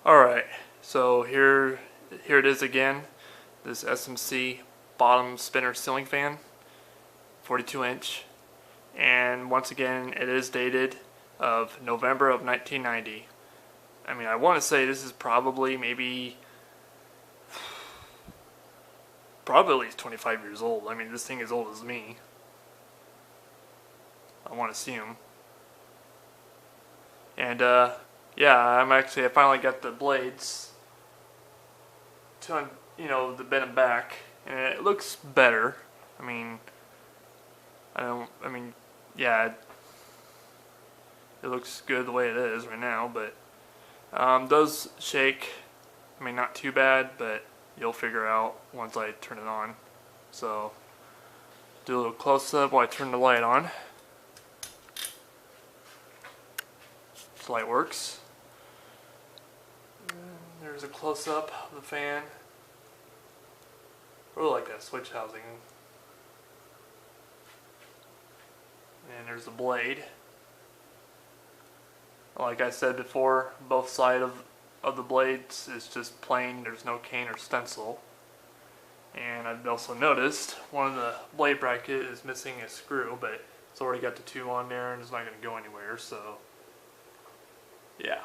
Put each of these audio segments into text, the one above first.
Alright, so here it is again. This SMC bottom spinner ceiling fan, 42 inch. And once again, it is dated of November of 1990. I mean, I want to say this is probably at least 25 years old. I mean, this thing is old as me. I want to see him. And yeah, I finally got the blades to the bend them back, and it looks better. Yeah, it looks good the way it is right now, but does shake. I mean, not too bad, but you'll figure out once I turn it on. So, do a little close-up while I turn the light on. This light works. And there's a close-up of the fan. I really like that switch housing. And there's the blade. Like I said before, both sides of the blades is just plain. There's no cane or stencil. And I've also noticed one of the blade bracket is missing a screw, but it's already got the two on there and it's not going to go anywhere, so yeah.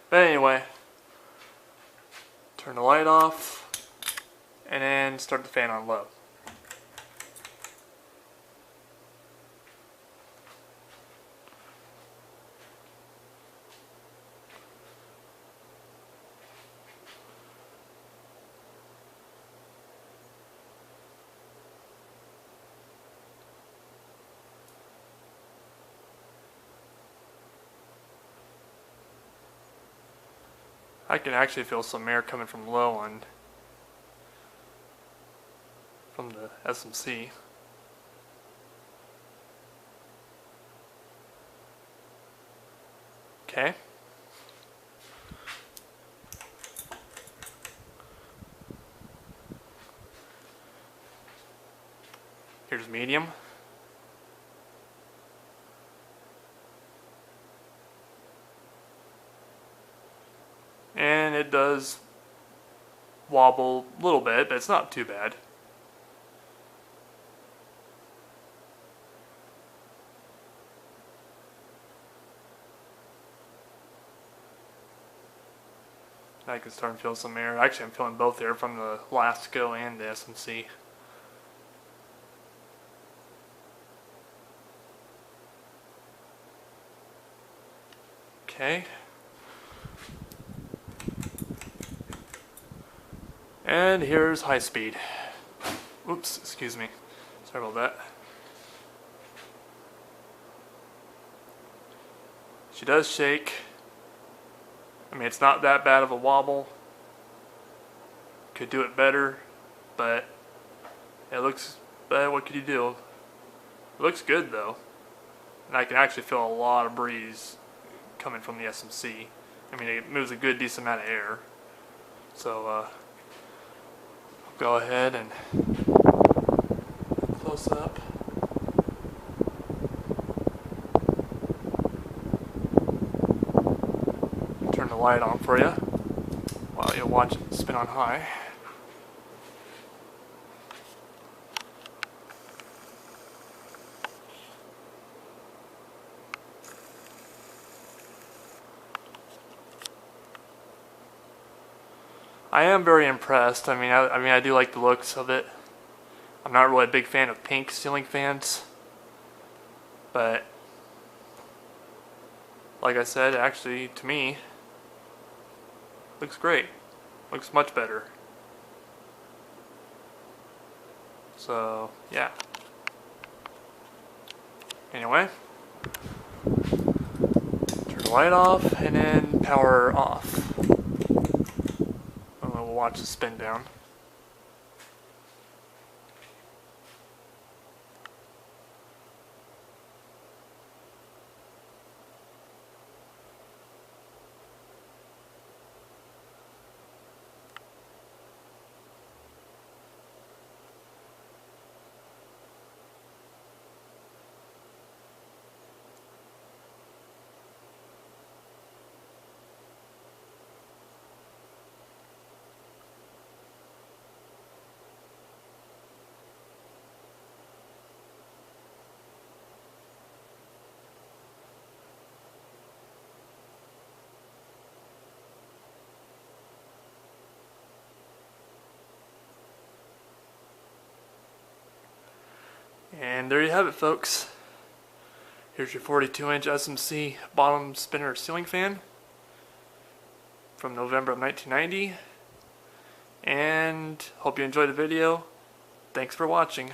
But anyway, turn the light off and then start the fan on low. I can actually feel some air coming from low from the SMC. Okay. Here's medium. And it does wobble a little bit, but it's not too bad. I can start to feel some air. Actually, I'm feeling both air from the last go and the SMC. Okay. And here's high speed. Oops, excuse me. Sorry about that. She does shake. I mean, it's not that bad of a wobble. Could do it better, but it looks bad. What could you do? It looks good though. And I can actually feel a lot of breeze coming from the SMC. I mean, it moves a good decent amount of air. So, I'll go ahead and close up. Turn the light on for you while you watch it spin on high. I am very impressed. I do like the looks of it. I'm not really a big fan of Pink ceiling fans, but like I said, actually, to me, looks great. Looks much better. So, yeah. Anyway, turn the light off and then power off. We'll watch the spin down. And there you have it, folks. Here's your 42-inch SMC bottom spinner ceiling fan from November of 1990. And hope you enjoyed the video. Thanks for watching.